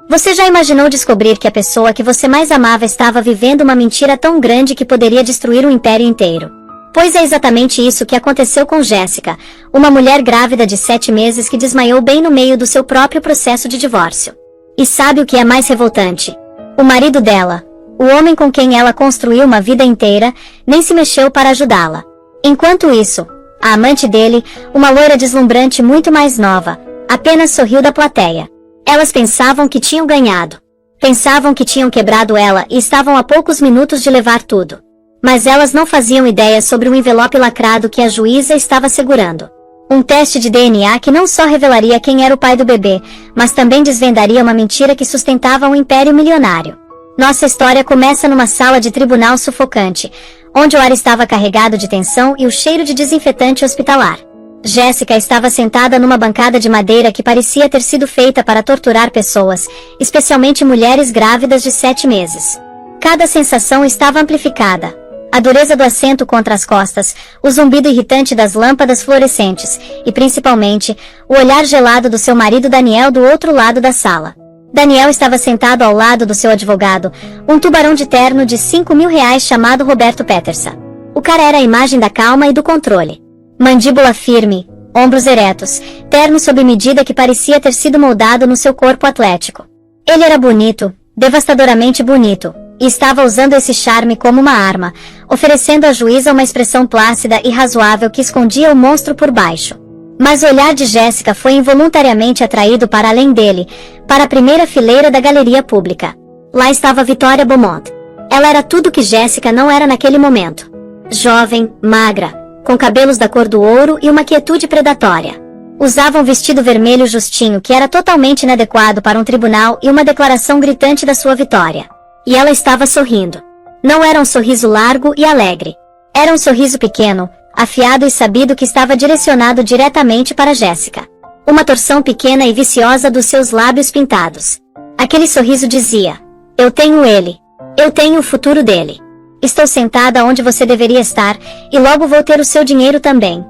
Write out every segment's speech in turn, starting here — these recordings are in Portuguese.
Você já imaginou descobrir que a pessoa que você mais amava estava vivendo uma mentira tão grande que poderia destruir um império inteiro? Pois é exatamente isso que aconteceu com Jessica, uma mulher grávida de 7 meses que desmaiou bem no meio do seu próprio processo de divórcio. E sabe o que é mais revoltante? O marido dela, o homem com quem ela construiu uma vida inteira, nem se mexeu para ajudá-la. Enquanto isso, a amante dele, uma loira deslumbrante muito mais nova, apenas sorriu da plateia. Elas pensavam que tinham ganhado. Pensavam que tinham quebrado ela e estavam a poucos minutos de levar tudo. Mas elas não faziam ideia sobre o envelope lacrado que a juíza estava segurando. Um teste de DNA que não só revelaria quem era o pai do bebê, mas também desvendaria uma mentira que sustentava um império milionário. Nossa história começa numa sala de tribunal sufocante, onde o ar estava carregado de tensão e o cheiro de desinfetante hospitalar. Jessica estava sentada numa bancada de madeira que parecia ter sido feita para torturar pessoas, especialmente mulheres grávidas de 7 meses. Cada sensação estava amplificada. A dureza do assento contra as costas, o zumbido irritante das lâmpadas fluorescentes, e principalmente, o olhar gelado do seu marido Daniel do outro lado da sala. Daniel estava sentado ao lado do seu advogado, um tubarão de terno de R$5.000 chamado Roberto Peterson. O cara era a imagem da calma e do controle. Mandíbula firme, ombros eretos, terno sob medida que parecia ter sido moldado no seu corpo atlético. Ele era bonito, devastadoramente bonito, e estava usando esse charme como uma arma, oferecendo à juíza uma expressão plácida e razoável que escondia o monstro por baixo. Mas o olhar de Jessica foi involuntariamente atraído para além dele, para a primeira fileira da galeria pública. Lá estava Victoria Beaumont. Ela era tudo que Jessica não era naquele momento. Jovem, magra, com cabelos da cor do ouro e uma quietude predatória. Usava um vestido vermelho justinho que era totalmente inadequado para um tribunal e uma declaração gritante da sua vitória. E ela estava sorrindo. Não era um sorriso largo e alegre. Era um sorriso pequeno, afiado e sabido que estava direcionado diretamente para Jessica. Uma torção pequena e viciosa dos seus lábios pintados. Aquele sorriso dizia: eu tenho ele. Eu tenho o futuro dele. Estou sentada onde você deveria estar, e logo vou ter o seu dinheiro também.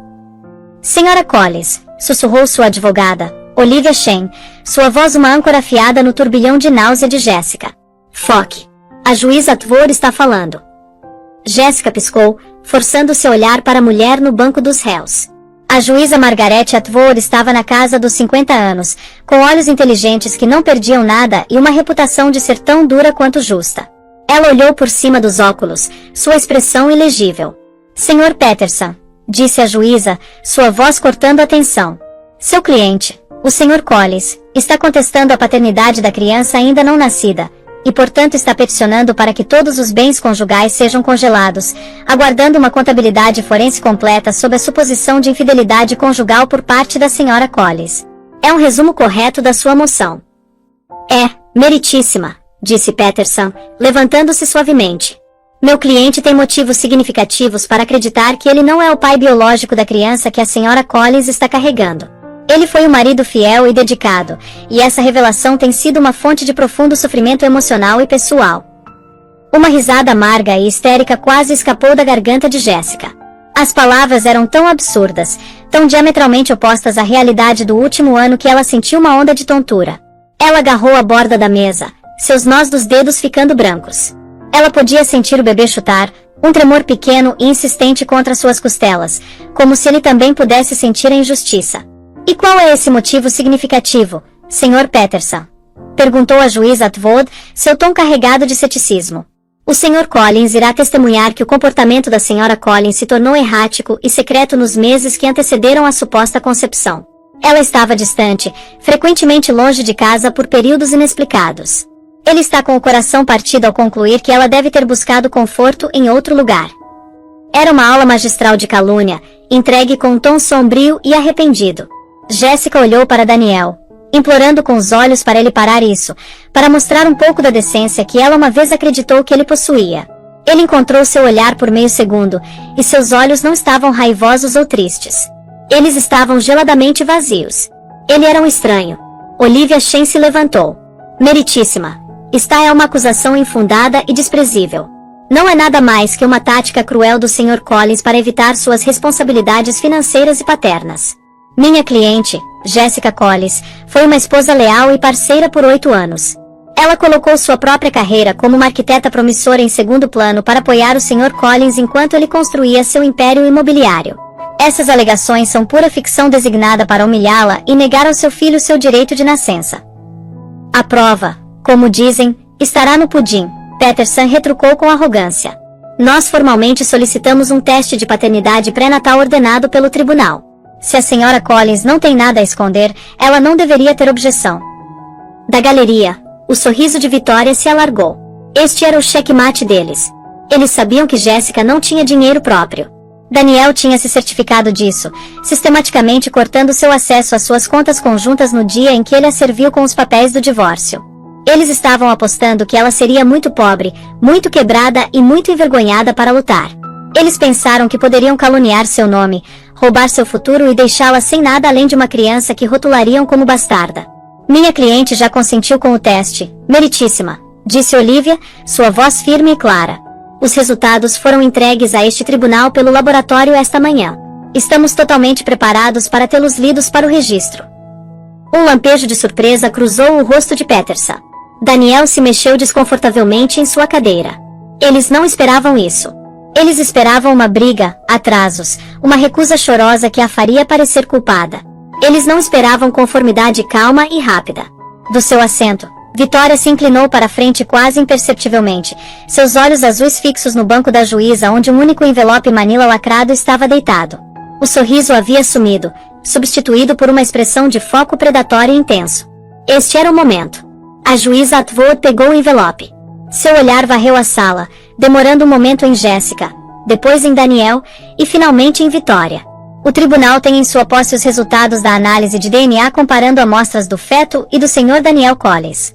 Senhora Collins, sussurrou sua advogada, Olivia Shen, sua voz uma âncora afiada no turbilhão de náusea de Jessica. Foque. A juíza Atwood está falando. Jessica piscou, forçando seu olhar para a mulher no banco dos réus. A juíza Margaret Atwood estava na casa dos 50 anos, com olhos inteligentes que não perdiam nada e uma reputação de ser tão dura quanto justa. Ela olhou por cima dos óculos, sua expressão ilegível. Senhor Peterson, disse a juíza, sua voz cortando a tensão. Seu cliente, o Sr. Collins, está contestando a paternidade da criança ainda não nascida, e portanto está peticionando para que todos os bens conjugais sejam congelados, aguardando uma contabilidade forense completa sob a suposição de infidelidade conjugal por parte da Sra. Collins. É um resumo correto da sua moção. É, meritíssima, disse Peterson, levantando-se suavemente. Meu cliente tem motivos significativos para acreditar que ele não é o pai biológico da criança que a Sra. Collins está carregando. Ele foi um marido fiel e dedicado, e essa revelação tem sido uma fonte de profundo sofrimento emocional e pessoal. Uma risada amarga e histérica quase escapou da garganta de Jessica. As palavras eram tão absurdas, tão diametralmente opostas à realidade do último ano que ela sentiu uma onda de tontura. Ela agarrou a borda da mesa, seus nós dos dedos ficando brancos. Ela podia sentir o bebê chutar, um tremor pequeno e insistente contra suas costelas, como se ele também pudesse sentir a injustiça. E qual é esse motivo significativo, Sr. Peterson? Perguntou a juíza Atwood, seu tom carregado de ceticismo. O Sr. Collins irá testemunhar que o comportamento da Sra. Collins se tornou errático e secreto nos meses que antecederam a suposta concepção. Ela estava distante, frequentemente longe de casa por períodos inexplicados. Ele está com o coração partido ao concluir que ela deve ter buscado conforto em outro lugar. Era uma aula magistral de calúnia, entregue com um tom sombrio e arrependido. Jessica olhou para Daniel, implorando com os olhos para ele parar isso, para mostrar um pouco da decência que ela uma vez acreditou que ele possuía. Ele encontrou seu olhar por meio segundo, e seus olhos não estavam raivosos ou tristes. Eles estavam geladamente vazios. Ele era um estranho. Olivia Shen se levantou. Meritíssima. Esta é uma acusação infundada e desprezível. Não é nada mais que uma tática cruel do Sr. Collins para evitar suas responsabilidades financeiras e paternas. Minha cliente, Jessica Collins, foi uma esposa leal e parceira por 8 anos. Ela colocou sua própria carreira como uma arquiteta promissora em segundo plano para apoiar o Sr. Collins enquanto ele construía seu império imobiliário. Essas alegações são pura ficção designada para humilhá-la e negar ao seu filho seu direito de nascença. A prova, como dizem, estará no pudim, Peterson retrucou com arrogância. Nós formalmente solicitamos um teste de paternidade pré-natal ordenado pelo tribunal. Se a Sra. Collins não tem nada a esconder, ela não deveria ter objeção. Da galeria, o sorriso de vitória se alargou. Este era o checkmate deles. Eles sabiam que Jessica não tinha dinheiro próprio. Daniel tinha se certificado disso, sistematicamente cortando seu acesso às suas contas conjuntas no dia em que ele a serviu com os papéis do divórcio. Eles estavam apostando que ela seria muito pobre, muito quebrada e muito envergonhada para lutar. Eles pensaram que poderiam caluniar seu nome, roubar seu futuro e deixá-la sem nada além de uma criança que rotulariam como bastarda. Minha cliente já consentiu com o teste, meritíssima, disse Olivia, sua voz firme e clara. Os resultados foram entregues a este tribunal pelo laboratório esta manhã. Estamos totalmente preparados para tê-los lidos para o registro. Um lampejo de surpresa cruzou o rosto de Peterson. Daniel se mexeu desconfortavelmente em sua cadeira. Eles não esperavam isso. Eles esperavam uma briga, atrasos, uma recusa chorosa que a faria parecer culpada. Eles não esperavam conformidade calma e rápida. Do seu assento, Vitória se inclinou para a frente quase imperceptivelmente, seus olhos azuis fixos no banco da juíza onde um único envelope manila lacrado estava deitado. O sorriso havia sumido, substituído por uma expressão de foco predatório intenso. Este era o momento. A juíza Atwood pegou o envelope. Seu olhar varreu a sala, demorando um momento em Jessica, depois em Daniel, e finalmente em Vitória. O tribunal tem em sua posse os resultados da análise de DNA comparando amostras do feto e do Sr. Daniel Collins.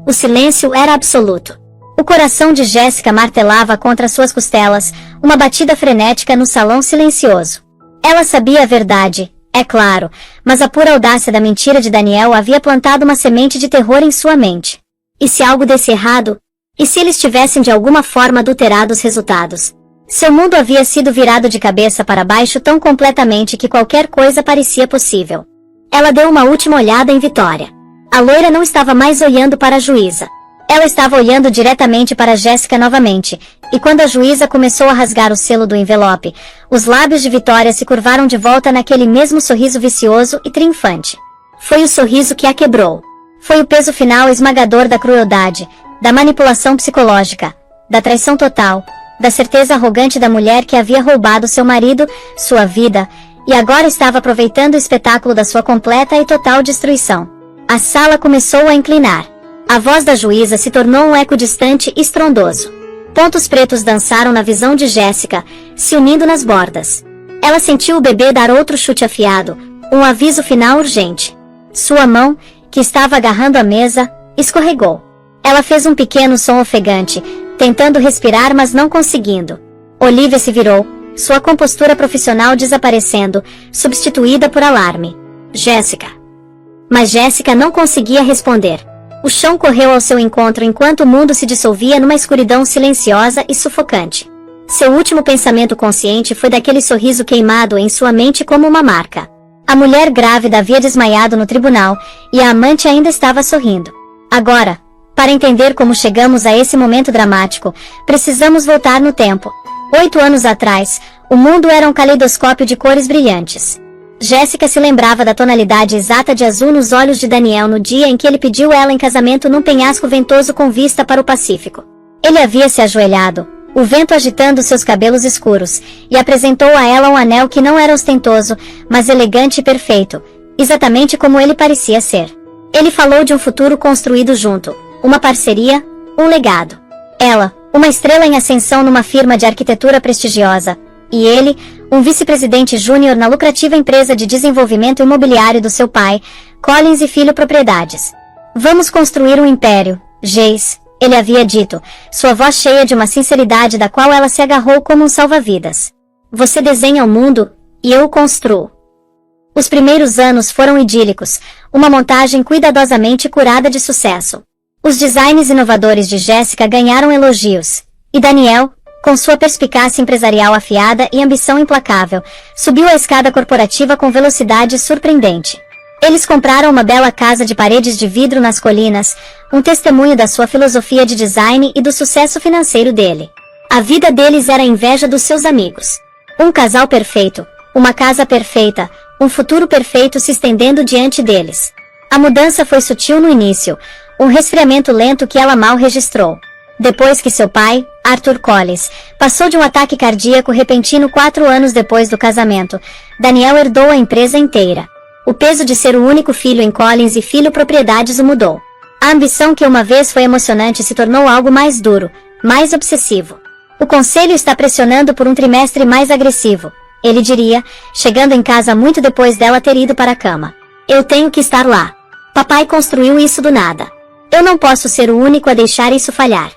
O silêncio era absoluto. O coração de Jessica martelava contra suas costelas, uma batida frenética no salão silencioso. Ela sabia a verdade, é claro, mas a pura audácia da mentira de Daniel havia plantado uma semente de terror em sua mente. E se algo desse errado? E se eles tivessem de alguma forma adulterado os resultados? Seu mundo havia sido virado de cabeça para baixo tão completamente que qualquer coisa parecia possível. Ela deu uma última olhada em Vitória. A loira não estava mais olhando para a juíza. Ela estava olhando diretamente para Jessica novamente, e quando a juíza começou a rasgar o selo do envelope, os lábios de Vitória se curvaram de volta naquele mesmo sorriso vicioso e triunfante. Foi o sorriso que a quebrou. Foi o peso final esmagador da crueldade, da manipulação psicológica, da traição total, da certeza arrogante da mulher que havia roubado seu marido, sua vida, e agora estava aproveitando o espetáculo da sua completa e total destruição. A sala começou a inclinar. A voz da juíza se tornou um eco distante e estrondoso. Pontos pretos dançaram na visão de Jessica, se unindo nas bordas. Ela sentiu o bebê dar outro chute afiado, um aviso final urgente. Sua mão, que estava agarrando a mesa, escorregou. Ela fez um pequeno som ofegante, tentando respirar mas não conseguindo. Olivia se virou, sua compostura profissional desaparecendo, substituída por alarme. Jessica. Mas Jessica não conseguia responder. O chão correu ao seu encontro enquanto o mundo se dissolvia numa escuridão silenciosa e sufocante. Seu último pensamento consciente foi daquele sorriso queimado em sua mente como uma marca. A mulher grávida havia desmaiado no tribunal, e a amante ainda estava sorrindo. Agora, para entender como chegamos a esse momento dramático, precisamos voltar no tempo. 8 anos atrás, o mundo era um caleidoscópio de cores brilhantes. Jessica se lembrava da tonalidade exata de azul nos olhos de Daniel no dia em que ele pediu ela em casamento num penhasco ventoso com vista para o Pacífico. Ele havia se ajoelhado, o vento agitando seus cabelos escuros, e apresentou a ela um anel que não era ostentoso, mas elegante e perfeito, exatamente como ele parecia ser. Ele falou de um futuro construído junto, uma parceria, um legado. Ela, uma estrela em ascensão numa firma de arquitetura prestigiosa, e ele, um vice-presidente júnior na lucrativa empresa de desenvolvimento imobiliário do seu pai, Collins e Filho Propriedades. Vamos construir um império, Jace, ele havia dito, sua voz cheia de uma sinceridade da qual ela se agarrou como um salva-vidas. Você desenha o mundo, e eu o construo. Os primeiros anos foram idílicos, uma montagem cuidadosamente curada de sucesso. Os designs inovadores de Jessica ganharam elogios, e Daniel, Com sua perspicácia empresarial afiada e ambição implacável, subiu a escada corporativa com velocidade surpreendente. Eles compraram uma bela casa de paredes de vidro nas colinas, um testemunho da sua filosofia de design e do sucesso financeiro dele. A vida deles era a inveja dos seus amigos. Um casal perfeito, uma casa perfeita, um futuro perfeito se estendendo diante deles. A mudança foi sutil no início, um resfriamento lento que ela mal registrou. Depois que seu pai, Arthur Collins, passou de um ataque cardíaco repentino 4 anos depois do casamento, Daniel herdou a empresa inteira. O peso de ser o único filho em Collins e Filho Propriedades o mudou. A ambição que uma vez foi emocionante se tornou algo mais duro, mais obsessivo. O conselho está pressionando por um trimestre mais agressivo, ele diria, chegando em casa muito depois dela ter ido para a cama. Eu tenho que estar lá. Papai construiu isso do nada. Eu não posso ser o único a deixar isso falhar.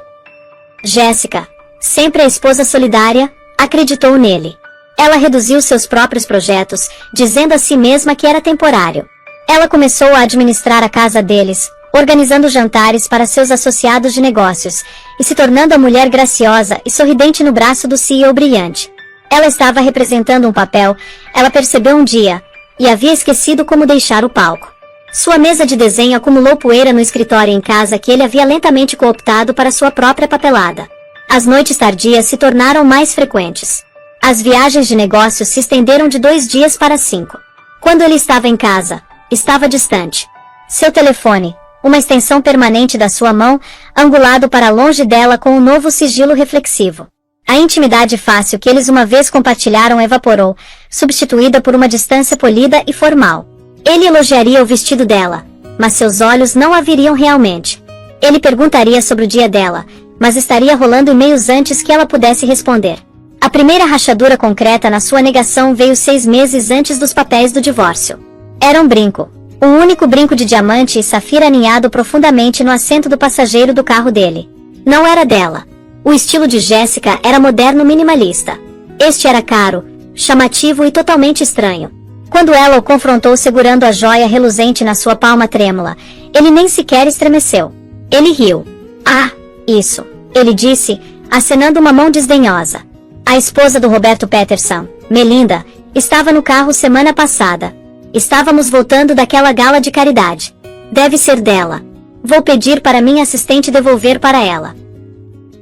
Jéssica, sempre a esposa solidária, acreditou nele. Ela reduziu seus próprios projetos, dizendo a si mesma que era temporário. Ela começou a administrar a casa deles, organizando jantares para seus associados de negócios, e se tornando a mulher graciosa e sorridente no braço do CEO brilhante. Ela estava representando um papel, ela percebeu um dia, e havia esquecido como deixar o palco. Sua mesa de desenho acumulou poeira no escritório em casa que ele havia lentamente cooptado para sua própria papelada. As noites tardias se tornaram mais frequentes. As viagens de negócios se estenderam de 2 dias para 5. Quando ele estava em casa, estava distante. Seu telefone, uma extensão permanente da sua mão, angulado para longe dela com um novo sigilo reflexivo. A intimidade fácil que eles uma vez compartilharam evaporou, substituída por uma distância polida e formal. Ele elogiaria o vestido dela, mas seus olhos não a viriam realmente. Ele perguntaria sobre o dia dela, mas estaria rolando e-mails antes que ela pudesse responder. A primeira rachadura concreta na sua negação veio 6 meses antes dos papéis do divórcio. Era um brinco. Um único brinco de diamante e safira aninhado profundamente no assento do passageiro do carro dele. Não era dela. O estilo de Jéssica era moderno minimalista. Este era caro, chamativo e totalmente estranho. Quando ela o confrontou segurando a joia reluzente na sua palma trêmula, ele nem sequer estremeceu. Ele riu. Ah, isso, ele disse, acenando uma mão desdenhosa. A esposa do Roberto Peterson, Melinda, estava no carro semana passada. Estávamos voltando daquela gala de caridade. Deve ser dela. Vou pedir para minha assistente devolver para ela.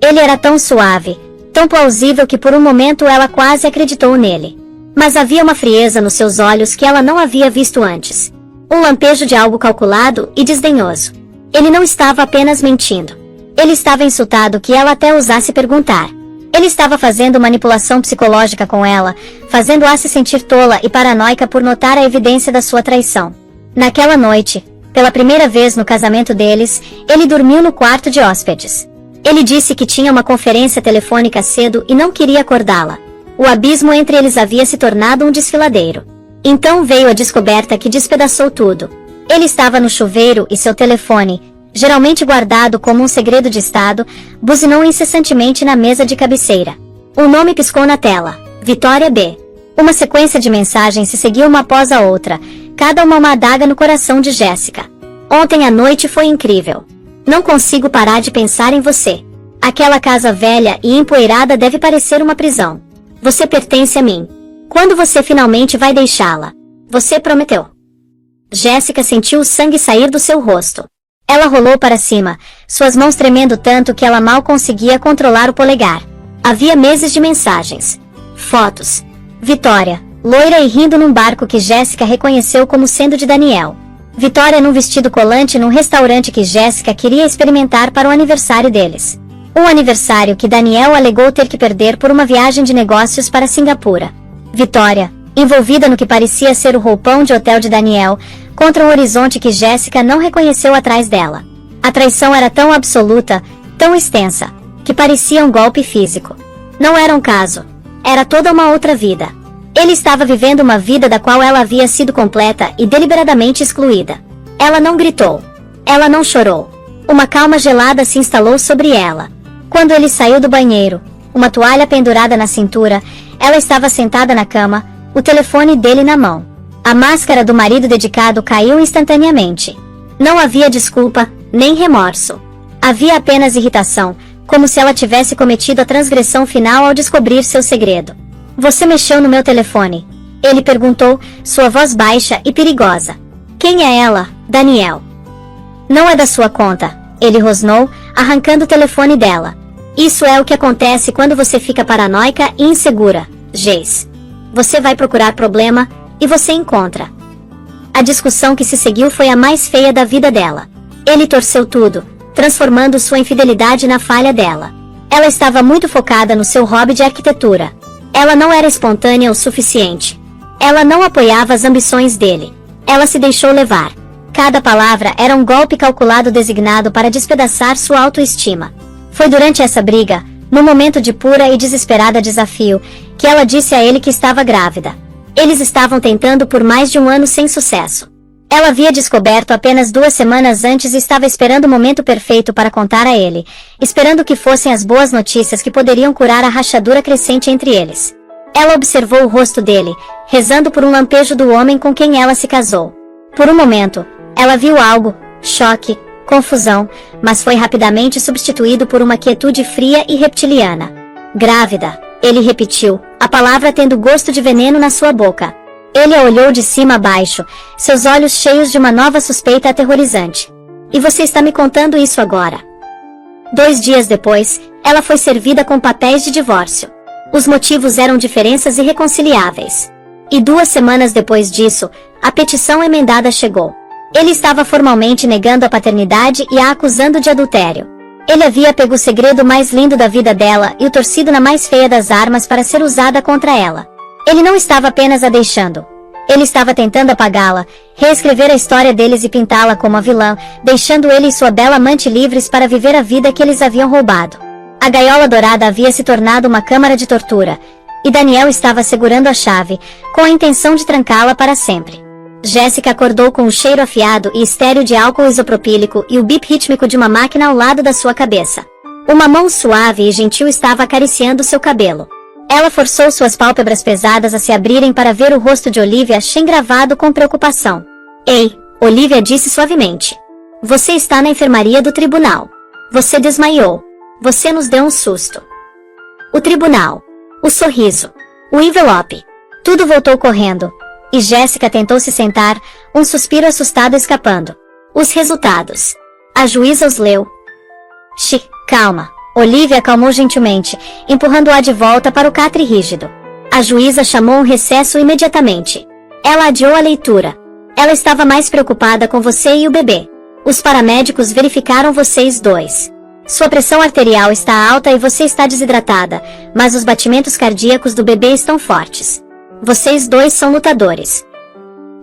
Ele era tão suave, tão plausível que por um momento ela quase acreditou nele. Mas havia uma frieza nos seus olhos que ela não havia visto antes. Um lampejo de algo calculado e desdenhoso. Ele não estava apenas mentindo. Ele estava insultado que ela até ousasse perguntar. Ele estava fazendo manipulação psicológica com ela, fazendo-a se sentir tola e paranoica por notar a evidência da sua traição. Naquela noite, pela primeira vez no casamento deles, ele dormiu no quarto de hóspedes. Ele disse que tinha uma conferência telefônica cedo e não queria acordá-la. O abismo entre eles havia se tornado um desfiladeiro. Então veio a descoberta que despedaçou tudo. Ele estava no chuveiro e seu telefone, geralmente guardado como um segredo de estado, buzinou incessantemente na mesa de cabeceira. Um nome piscou na tela. Vitória B. Uma sequência de mensagens se seguiu uma após a outra, cada uma adaga no coração de Jéssica. Ontem à noite foi incrível. Não consigo parar de pensar em você. Aquela casa velha e empoeirada deve parecer uma prisão. Você pertence a mim. Quando você finalmente vai deixá-la? Você prometeu. Jéssica sentiu o sangue sair do seu rosto. Ela rolou para cima, suas mãos tremendo tanto que ela mal conseguia controlar o polegar. Havia meses de mensagens. Fotos. Vitória, loira e rindo num barco que Jéssica reconheceu como sendo de Daniel. Vitória num vestido colante num restaurante que Jéssica queria experimentar para o aniversário deles. Um aniversário que Daniel alegou ter que perder por uma viagem de negócios para Singapura. Vitória, envolvida no que parecia ser o roupão de hotel de Daniel, contra um horizonte que Jéssica não reconheceu atrás dela. A traição era tão absoluta, tão extensa, que parecia um golpe físico. Não era um caso. Era toda uma outra vida. Ele estava vivendo uma vida da qual ela havia sido completa e deliberadamente excluída. Ela não gritou. Ela não chorou. Uma calma gelada se instalou sobre ela. Quando ele saiu do banheiro, uma toalha pendurada na cintura, ela estava sentada na cama, o telefone dele na mão. A máscara do marido dedicado caiu instantaneamente. Não havia desculpa, nem remorso. Havia apenas irritação, como se ela tivesse cometido a transgressão final ao descobrir seu segredo. Você mexeu no meu telefone? Ele perguntou, sua voz baixa e perigosa. Quem é ela, Daniel? Não é da sua conta, ele rosnou, arrancando o telefone dela. Isso é o que acontece quando você fica paranoica e insegura, Jace. Você vai procurar problema, e você encontra. A discussão que se seguiu foi a mais feia da vida dela. Ele torceu tudo, transformando sua infidelidade na falha dela. Ela estava muito focada no seu hobby de arquitetura. Ela não era espontânea o suficiente. Ela não apoiava as ambições dele. Ela se deixou levar. Cada palavra era um golpe calculado designado para despedaçar sua autoestima. Foi durante essa briga, num momento de pura e desesperada desafio, que ela disse a ele que estava grávida. Eles estavam tentando por mais de um ano sem sucesso. Ela havia descoberto apenas 2 semanas antes e estava esperando o momento perfeito para contar a ele, esperando que fossem as boas notícias que poderiam curar a rachadura crescente entre eles. Ela observou o rosto dele, rezando por um lampejo do homem com quem ela se casou. Por um momento, ela viu algo, choque, confusão, mas foi rapidamente substituído por uma quietude fria e reptiliana. Grávida, ele repetiu, a palavra tendo gosto de veneno na sua boca. Ele a olhou de cima a baixo, seus olhos cheios de uma nova suspeita aterrorizante. E você está me contando isso agora? 2 dias depois, ela foi servida com papéis de divórcio. Os motivos eram diferenças irreconciliáveis. E 2 semanas depois disso, a petição emendada chegou. Ele estava formalmente negando a paternidade e a acusando de adultério. Ele havia pego o segredo mais lindo da vida dela e o torcido na mais feia das armas para ser usada contra ela. Ele não estava apenas a deixando. Ele estava tentando apagá-la, reescrever a história deles e pintá-la como a vilã, deixando ele e sua bela amante livres para viver a vida que eles haviam roubado. A gaiola dourada havia se tornado uma câmara de tortura, e Daniel estava segurando a chave, com a intenção de trancá-la para sempre. Jéssica acordou com o cheiro afiado e estéril de álcool isopropílico e o bip rítmico de uma máquina ao lado da sua cabeça. Uma mão suave e gentil estava acariciando seu cabelo. Ela forçou suas pálpebras pesadas a se abrirem para ver o rosto de Olivia engravado com preocupação. Ei, Olivia disse suavemente. Você está na enfermaria do tribunal. Você desmaiou. Você nos deu um susto. O tribunal. O sorriso. O envelope. Tudo voltou correndo. E Jéssica tentou se sentar, um suspiro assustado escapando. Os resultados. A juíza os leu. Calma. Olivia acalmou gentilmente, empurrando-a de volta para o catre rígido. A juíza chamou um recesso imediatamente. Ela adiou a leitura. Ela estava mais preocupada com você e o bebê. Os paramédicos verificaram vocês dois. Sua pressão arterial está alta e você está desidratada, mas os batimentos cardíacos do bebê estão fortes. Vocês dois são lutadores.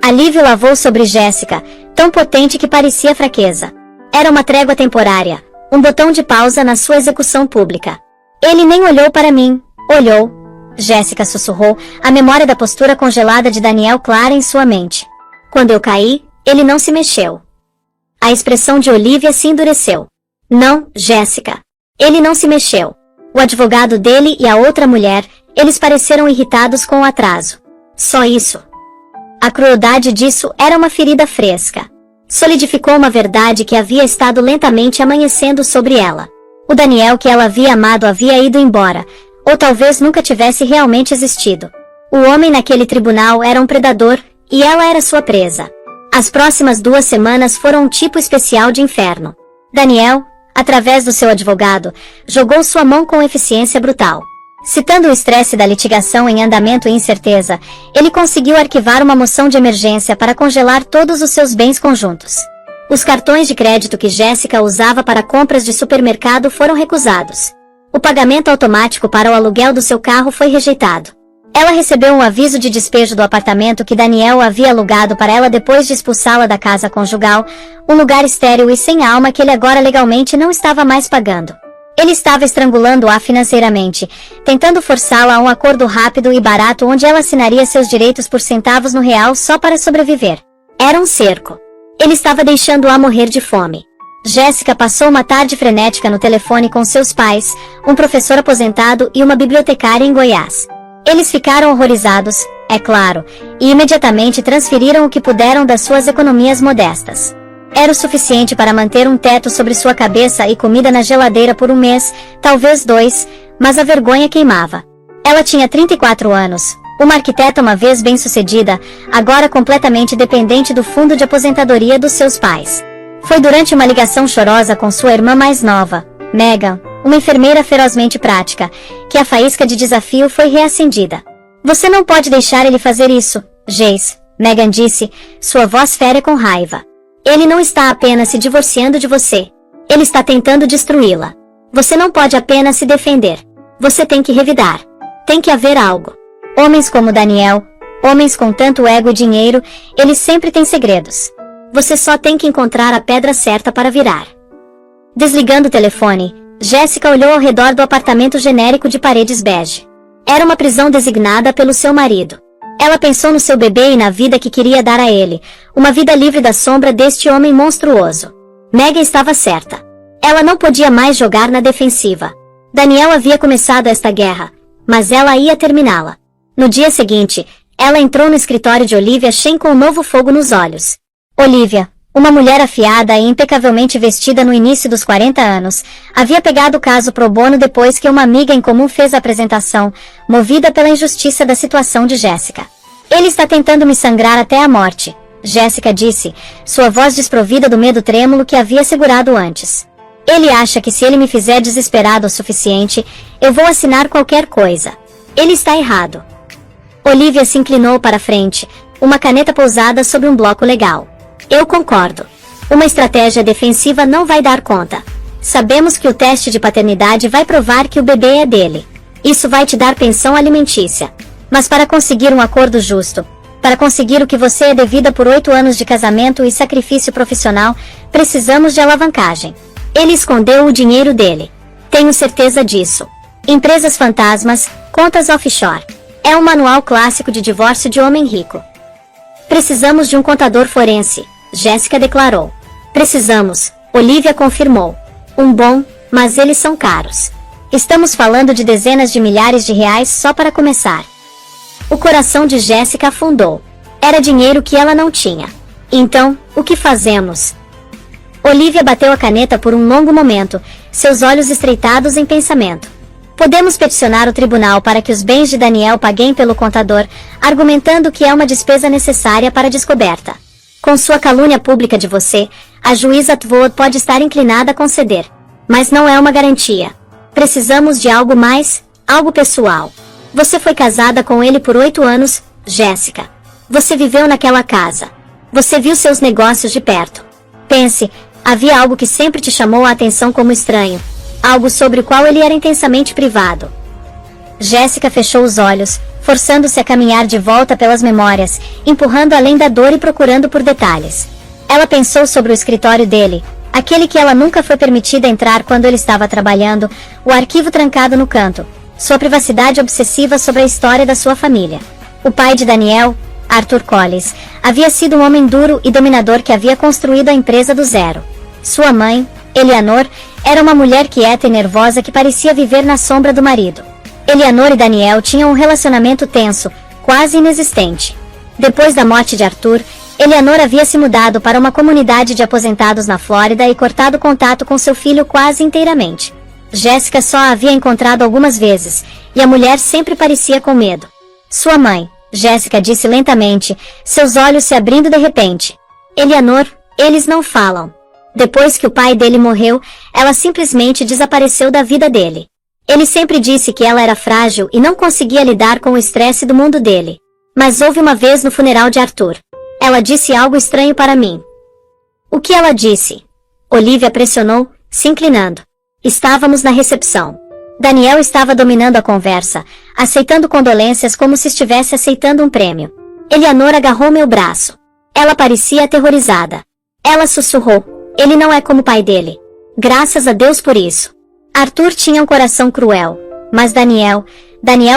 Alívio lavou sobre Jéssica, tão potente que parecia fraqueza. Era uma trégua temporária. Um botão de pausa na sua execução pública. Ele nem olhou para mim. Olhou. Jéssica sussurrou, a memória da postura congelada de Daniel clara em sua mente. Quando eu caí, ele não se mexeu. A expressão de Olivia se endureceu. Não, Jéssica. Ele não se mexeu. O advogado dele e a outra mulher, eles pareceram irritados com o atraso. Só isso. A crueldade disso era uma ferida fresca. Solidificou uma verdade que havia estado lentamente amanhecendo sobre ela. O Daniel que ela havia amado havia ido embora, ou talvez nunca tivesse realmente existido. O homem naquele tribunal era um predador, e ela era sua presa. As próximas 2 semanas foram um tipo especial de inferno. Daniel, através do seu advogado, jogou sua mão com eficiência brutal. Citando o estresse da litigação em andamento e incerteza, ele conseguiu arquivar uma moção de emergência para congelar todos os seus bens conjuntos. Os cartões de crédito que Jéssica usava para compras de supermercado foram recusados. O pagamento automático para o aluguel do seu carro foi rejeitado. Ela recebeu um aviso de despejo do apartamento que Daniel havia alugado para ela depois de expulsá-la da casa conjugal, um lugar estéril e sem alma que ele agora legalmente não estava mais pagando. Ele estava estrangulando-a financeiramente, tentando forçá-la a um acordo rápido e barato onde ela assinaria seus direitos por centavos no real só para sobreviver. Era um cerco. Ele estava deixando-a morrer de fome. Jéssica passou uma tarde frenética no telefone com seus pais, um professor aposentado e uma bibliotecária em Goiás. Eles ficaram horrorizados, é claro, e imediatamente transferiram o que puderam das suas economias modestas. Era o suficiente para manter um teto sobre sua cabeça e comida na geladeira por um mês, talvez 2, mas a vergonha queimava. Ela tinha 34 anos, uma arquiteta uma vez bem-sucedida, agora completamente dependente do fundo de aposentadoria dos seus pais. Foi durante uma ligação chorosa com sua irmã mais nova, Megan, uma enfermeira ferozmente prática, que a faísca de desafio foi reacendida. Você não pode deixar ele fazer isso, Jace, Megan disse, sua voz férrea com raiva. Ele não está apenas se divorciando de você. Ele está tentando destruí-la. Você não pode apenas se defender. Você tem que revidar. Tem que haver algo. Homens como Daniel, homens com tanto ego e dinheiro, eles sempre têm segredos. Você só tem que encontrar a pedra certa para virar. Desligando o telefone, Jessica olhou ao redor do apartamento genérico de paredes bege. Era uma prisão designada pelo seu marido. Ela pensou no seu bebê e na vida que queria dar a ele, uma vida livre da sombra deste homem monstruoso. Megan estava certa. Ela não podia mais jogar na defensiva. Daniel havia começado esta guerra, mas ela ia terminá-la. No dia seguinte, ela entrou no escritório de Olivia Shen com um novo fogo nos olhos. Olivia, uma mulher afiada e impecavelmente vestida no início dos 40 anos, havia pegado o caso pro bono depois que uma amiga em comum fez a apresentação, movida pela injustiça da situação de Jessica. Ele está tentando me sangrar até a morte, Jessica disse, sua voz desprovida do medo trêmulo que havia segurado antes. Ele acha que se ele me fizer desesperado o suficiente, eu vou assinar qualquer coisa. Ele está errado. Olivia se inclinou para frente, uma caneta pousada sobre um bloco legal. Eu concordo. Uma estratégia defensiva não vai dar conta. Sabemos que o teste de paternidade vai provar que o bebê é dele. Isso vai te dar pensão alimentícia. Mas para conseguir um acordo justo, para conseguir o que você é devida por 8 anos de casamento e sacrifício profissional, precisamos de alavancagem. Ele escondeu o dinheiro dele. Tenho certeza disso. Empresas fantasmas, contas offshore. É um manual clássico de divórcio de homem rico. Precisamos de um contador forense, Jessica declarou. Precisamos, Olivia confirmou. Um bom, mas eles são caros. Estamos falando de dezenas de milhares de reais só para começar. O coração de Jessica afundou. Era dinheiro que ela não tinha. Então, o que fazemos? Olivia bateu a caneta por um longo momento, seus olhos estreitados em pensamento. Podemos peticionar o tribunal para que os bens de Daniel paguem pelo contador, argumentando que é uma despesa necessária para a descoberta. Com sua calúnia pública de você, a juíza Atwood pode estar inclinada a conceder. Mas não é uma garantia. Precisamos de algo mais, algo pessoal. Você foi casada com ele por 8 anos, Jessica. Você viveu naquela casa. Você viu seus negócios de perto. Pense, havia algo que sempre te chamou a atenção como estranho. Algo sobre o qual ele era intensamente privado. Jessica fechou os olhos, forçando-se a caminhar de volta pelas memórias, empurrando além da dor e procurando por detalhes. Ela pensou sobre o escritório dele, aquele que ela nunca foi permitida entrar quando ele estava trabalhando, o arquivo trancado no canto, sua privacidade obsessiva sobre a história da sua família. O pai de Daniel, Arthur Collins, havia sido um homem duro e dominador que havia construído a empresa do zero. Sua mãe, Eleanor, era uma mulher quieta e nervosa que parecia viver na sombra do marido. Eleanor e Daniel tinham um relacionamento tenso, quase inexistente. Depois da morte de Arthur, Eleanor havia se mudado para uma comunidade de aposentados na Flórida e cortado contato com seu filho quase inteiramente. Jessica só a havia encontrado algumas vezes, e a mulher sempre parecia com medo. Sua mãe, Jessica disse lentamente, seus olhos se abrindo de repente. Eleanor, eles não falam. Depois que o pai dele morreu, ela simplesmente desapareceu da vida dele. Ele sempre disse que ela era frágil e não conseguia lidar com o estresse do mundo dele. Mas houve uma vez no funeral de Arthur. Ela disse algo estranho para mim. O que ela disse? Olivia pressionou, se inclinando. Estávamos na recepção. Daniel estava dominando a conversa, aceitando condolências como se estivesse aceitando um prêmio. Eleanor agarrou meu braço. Ela parecia aterrorizada. Ela sussurrou. Ele não é como o pai dele. Graças a Deus por isso. Arthur tinha um coração cruel, mas Daniel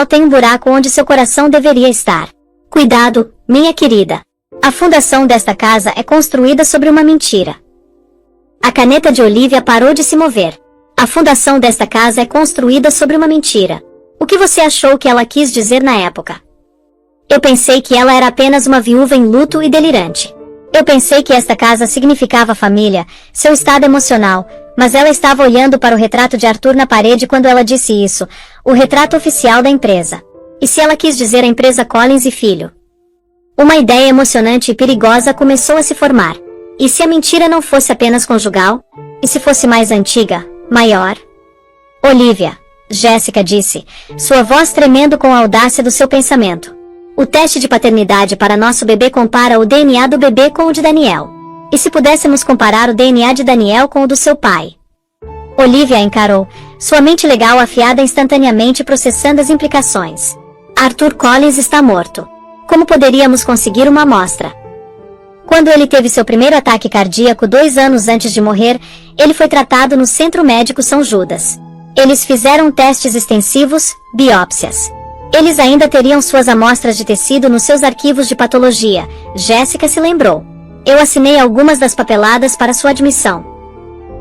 tem um buraco onde seu coração deveria estar. Cuidado, minha querida. A fundação desta casa é construída sobre uma mentira. A caneta de Olivia parou de se mover. A fundação desta casa é construída sobre uma mentira. O que você achou que ela quis dizer na época? Eu pensei que ela era apenas uma viúva em luto e delirante. Eu pensei que esta casa significava família, seu estado emocional, mas ela estava olhando para o retrato de Arthur na parede quando ela disse isso, o retrato oficial da empresa. E se ela quis dizer a empresa Collins e Filho? Uma ideia emocionante e perigosa começou a se formar. E se a mentira não fosse apenas conjugal? E se fosse mais antiga, maior? Olivia, Jéssica disse, sua voz tremendo com a audácia do seu pensamento. O teste de paternidade para nosso bebê compara o DNA do bebê com o de Daniel. E se pudéssemos comparar o DNA de Daniel com o do seu pai? Olivia encarou, sua mente legal afiada instantaneamente processando as implicações. Arthur Collins está morto. Como poderíamos conseguir uma amostra? Quando ele teve seu primeiro ataque cardíaco 2 anos antes de morrer, ele foi tratado no Centro Médico São Judas. Eles fizeram testes extensivos, biópsias. Eles ainda teriam suas amostras de tecido nos seus arquivos de patologia, Jéssica se lembrou. Eu assinei algumas das papeladas para sua admissão.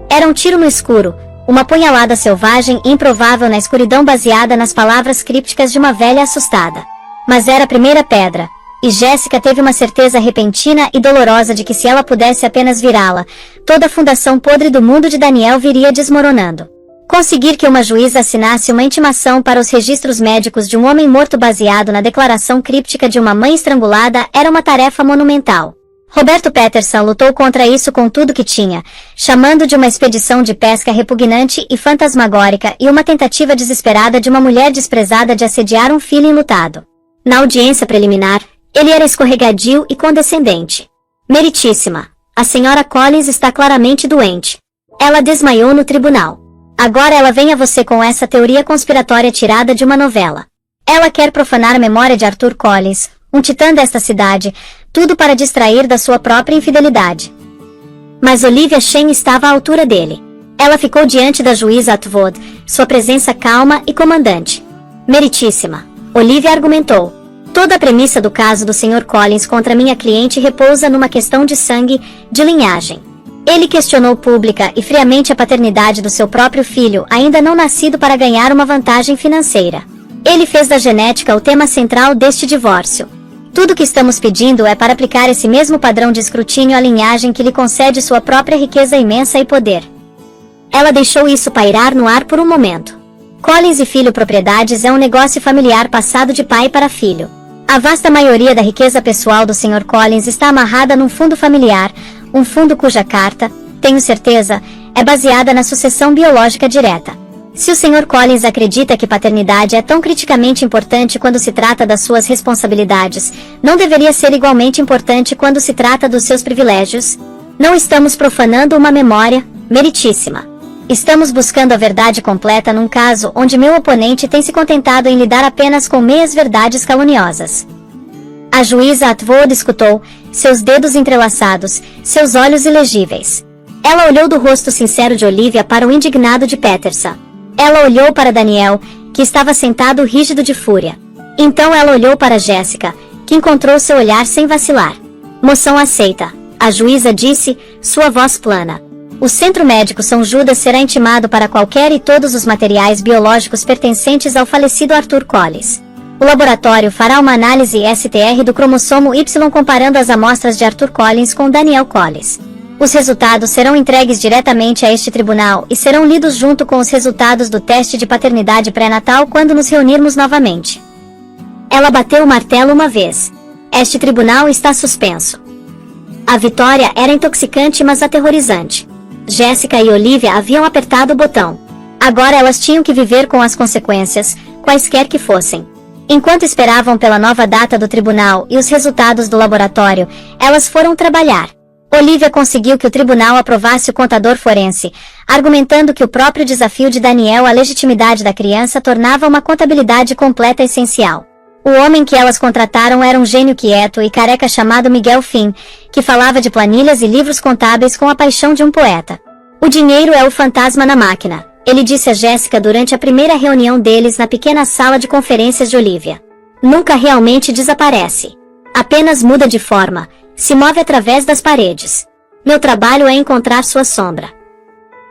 Era um tiro no escuro, uma punhalada selvagem e improvável na escuridão baseada nas palavras crípticas de uma velha assustada. Mas era a primeira pedra, e Jéssica teve uma certeza repentina e dolorosa de que se ela pudesse apenas virá-la, toda a fundação podre do mundo de Daniel viria desmoronando. Conseguir que uma juíza assinasse uma intimação para os registros médicos de um homem morto baseado na declaração críptica de uma mãe estrangulada era uma tarefa monumental. Roberto Peterson lutou contra isso com tudo que tinha, chamando de uma expedição de pesca repugnante e fantasmagórica e uma tentativa desesperada de uma mulher desprezada de assediar um filho enlutado. Na audiência preliminar, ele era escorregadio e condescendente. Meritíssima, a senhora Collins está claramente doente. Ela desmaiou no tribunal. Agora ela vem a você com essa teoria conspiratória tirada de uma novela. Ela quer profanar a memória de Arthur Collins, um titã desta cidade, tudo para distrair da sua própria infidelidade. Mas Olivia Shen estava à altura dele. Ela ficou diante da juíza Atwood, sua presença calma e comandante. Meritíssima, Olivia argumentou. Toda a premissa do caso do Sr. Collins contra minha cliente repousa numa questão de sangue, de linhagem. Ele questionou pública e friamente a paternidade do seu próprio filho, ainda não nascido, para ganhar uma vantagem financeira. Ele fez da genética o tema central deste divórcio. Tudo o que estamos pedindo é para aplicar esse mesmo padrão de escrutínio à linhagem que lhe concede sua própria riqueza imensa e poder. Ela deixou isso pairar no ar por um momento. Collins e Filho Propriedades é um negócio familiar passado de pai para filho. A vasta maioria da riqueza pessoal do Sr. Collins está amarrada num fundo familiar, um fundo cuja carta, tenho certeza, é baseada na sucessão biológica direta. Se o Sr. Collins acredita que paternidade é tão criticamente importante quando se trata das suas responsabilidades, não deveria ser igualmente importante quando se trata dos seus privilégios? Não estamos profanando uma memória, meritíssima. Estamos buscando a verdade completa num caso onde meu oponente tem se contentado em lidar apenas com meias-verdades caluniosas. A juíza Atwood escutou, seus dedos entrelaçados, seus olhos ilegíveis. Ela olhou do rosto sincero de Olivia para o indignado de Peterson. Ela olhou para Daniel, que estava sentado rígido de fúria. Então ela olhou para Jéssica, que encontrou seu olhar sem vacilar. Moção aceita, a juíza disse, sua voz plana. O Centro Médico São Judas será intimado para qualquer e todos os materiais biológicos pertencentes ao falecido Arthur Collins. O laboratório fará uma análise STR do cromossomo Y comparando as amostras de Arthur Collins com Daniel Collins. Os resultados serão entregues diretamente a este tribunal e serão lidos junto com os resultados do teste de paternidade pré-natal quando nos reunirmos novamente. Ela bateu o martelo uma vez. Este tribunal está suspenso. A vitória era intoxicante, mas aterrorizante. Jéssica e Olivia haviam apertado o botão. Agora elas tinham que viver com as consequências, quaisquer que fossem. Enquanto esperavam pela nova data do tribunal e os resultados do laboratório, elas foram trabalhar. Olivia conseguiu que o tribunal aprovasse o contador forense, argumentando que o próprio desafio de Daniel à legitimidade da criança tornava uma contabilidade completa essencial. O homem que elas contrataram era um gênio quieto e careca chamado Miguel Finn, que falava de planilhas e livros contábeis com a paixão de um poeta. O dinheiro é o fantasma na máquina, ele disse a Jéssica durante a primeira reunião deles na pequena sala de conferências de Olivia. Nunca realmente desaparece. Apenas muda de forma, se move através das paredes. Meu trabalho é encontrar sua sombra.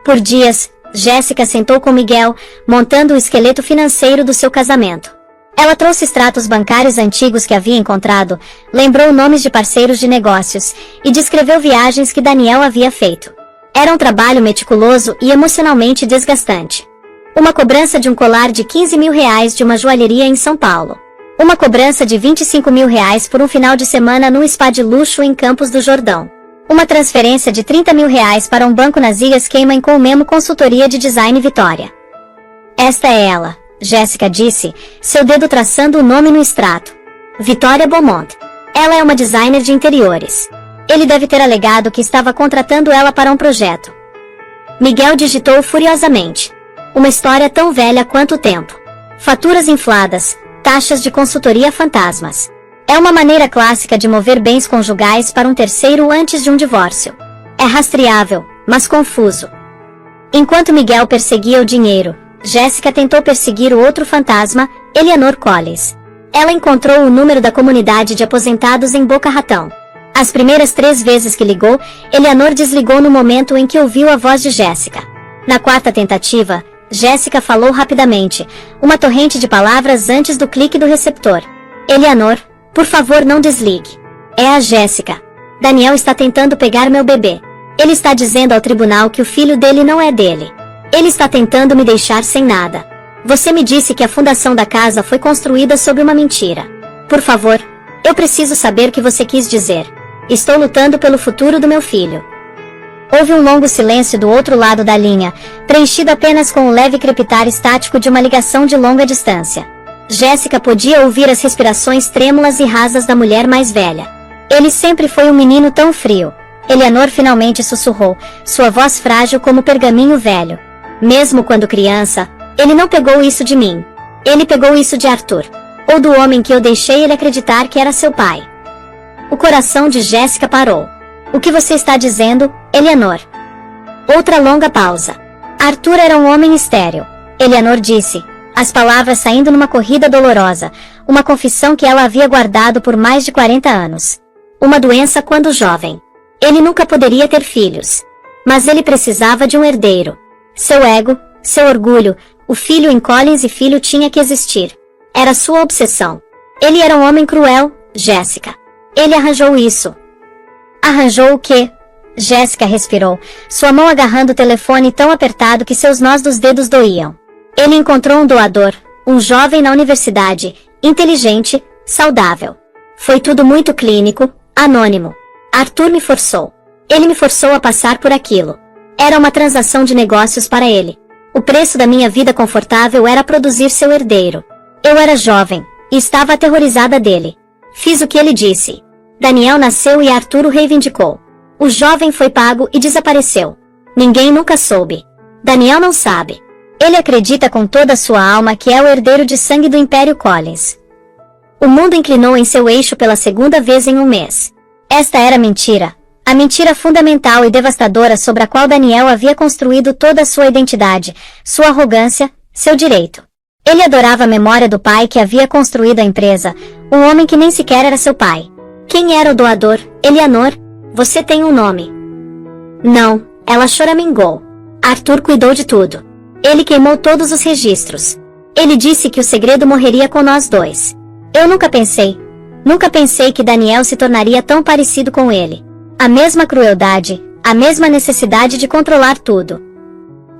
Por dias, Jéssica sentou com Miguel, montando o esqueleto financeiro do seu casamento. Ela trouxe extratos bancários antigos que havia encontrado, lembrou nomes de parceiros de negócios, e descreveu viagens que Daniel havia feito. Era um trabalho meticuloso e emocionalmente desgastante. Uma cobrança de um colar de R$ 15.000 de uma joalheria em São Paulo. Uma cobrança de R$ 25.000 por um final de semana num spa de luxo em Campos do Jordão. Uma transferência de R$ 30.000 para um banco nas Ilhas Cayman com o Memo Consultoria de Design Vitória. Esta é ela, Jéssica disse, seu dedo traçando o nome no extrato. Vitória Beaumont. Ela é uma designer de interiores. Ele deve ter alegado que estava contratando ela para um projeto. Miguel digitou furiosamente. Uma história tão velha quanto o tempo. Faturas infladas, taxas de consultoria fantasmas. É uma maneira clássica de mover bens conjugais para um terceiro antes de um divórcio. É rastreável, mas confuso. Enquanto Miguel perseguia o dinheiro, Jéssica tentou perseguir o outro fantasma, Eleanor Collins. Ela encontrou o número da comunidade de aposentados em Boca Ratão. As primeiras 3 vezes que ligou, Eleanor desligou no momento em que ouviu a voz de Jéssica. Na 4ª tentativa, Jéssica falou rapidamente, uma torrente de palavras antes do clique do receptor. Eleanor, por favor não desligue. É a Jéssica. Daniel está tentando pegar meu bebê. Ele está dizendo ao tribunal que o filho dele não é dele. Ele está tentando me deixar sem nada. Você me disse que a fundação da casa foi construída sob uma mentira. Por favor, eu preciso saber o que você quis dizer. Estou lutando pelo futuro do meu filho. Houve um longo silêncio do outro lado da linha, preenchido apenas com o leve crepitar estático de uma ligação de longa distância. Jéssica podia ouvir as respirações trêmulas e rasas da mulher mais velha. Ele sempre foi um menino tão frio. Eleanor finalmente sussurrou, sua voz frágil como pergaminho velho. Mesmo quando criança, ele não pegou isso de mim. Ele pegou isso de Arthur. Ou do homem que eu deixei ele acreditar que era seu pai. O coração de Jéssica parou. O que você está dizendo, Eleanor? Outra longa pausa. Arthur era um homem estéril. Eleanor disse, as palavras saindo numa corrida dolorosa, uma confissão que ela havia guardado por mais de 40 anos. Uma doença quando jovem. Ele nunca poderia ter filhos. Mas ele precisava de um herdeiro. Seu ego, seu orgulho, o filho em Collins e filho tinha que existir. Era sua obsessão. Ele era um homem cruel, Jéssica. Ele arranjou isso. Arranjou o quê? Jéssica respirou, sua mão agarrando o telefone tão apertado que seus nós dos dedos doíam. Ele encontrou um doador, um jovem na universidade, inteligente, saudável. Foi tudo muito clínico, anônimo. Arthur me forçou. Ele me forçou a passar por aquilo. Era uma transação de negócios para ele. O preço da minha vida confortável era produzir seu herdeiro. Eu era jovem, e estava aterrorizada dele. Fiz o que ele disse. Daniel nasceu e Arthur o reivindicou. O jovem foi pago e desapareceu. Ninguém nunca soube. Daniel não sabe. Ele acredita com toda a sua alma que é o herdeiro de sangue do Império Collins. O mundo inclinou em seu eixo pela 2ª vez em um mês. Esta era mentira. A mentira fundamental e devastadora sobre a qual Daniel havia construído toda a sua identidade, sua arrogância, seu direito. Ele adorava a memória do pai que havia construído a empresa, um homem que nem sequer era seu pai. Quem era o doador, Eleanor? Você tem um nome. Não, ela choramingou. Arthur cuidou de tudo. Ele queimou todos os registros. Ele disse que o segredo morreria com nós dois. Eu nunca pensei que Daniel se tornaria tão parecido com ele. A mesma crueldade, a mesma necessidade de controlar tudo.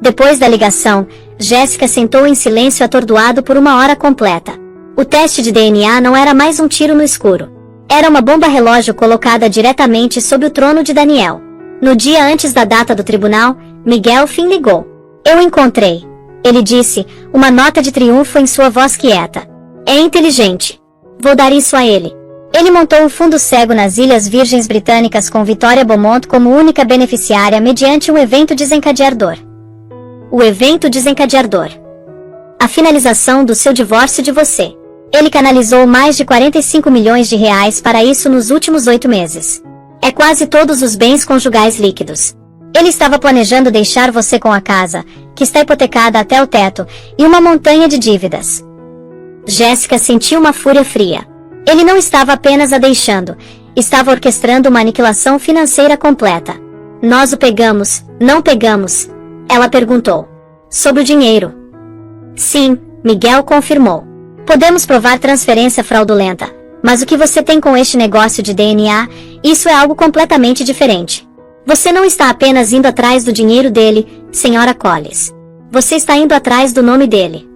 Depois da ligação, Jéssica sentou em silêncio atordoado por 1 hora completa. O teste de DNA não era mais um tiro no escuro. Era uma bomba-relógio colocada diretamente sob o trono de Daniel. No dia antes da data do tribunal, Miguel Finn ligou. Eu encontrei. Ele disse, uma nota de triunfo em sua voz quieta. É inteligente. Vou dar isso a ele. Ele montou um fundo cego nas Ilhas Virgens Britânicas com Vitória Beaumont como única beneficiária mediante um evento desencadeador. O evento desencadeador. A finalização do seu divórcio de você. Ele canalizou mais de R$ 45 milhões para isso nos últimos 8 meses. É quase todos os bens conjugais líquidos. Ele estava planejando deixar você com a casa, que está hipotecada até o teto, e uma montanha de dívidas. Jéssica sentiu uma fúria fria. Ele não estava apenas a deixando, estava orquestrando uma aniquilação financeira completa. Nós o pegamos, não pegamos? Ela perguntou. Sobre o dinheiro. Sim, Miguel confirmou. Podemos provar transferência fraudulenta, mas o que você tem com este negócio de DNA, isso é algo completamente diferente. Você não está apenas indo atrás do dinheiro dele, Sra. Collis. Você está indo atrás do nome dele.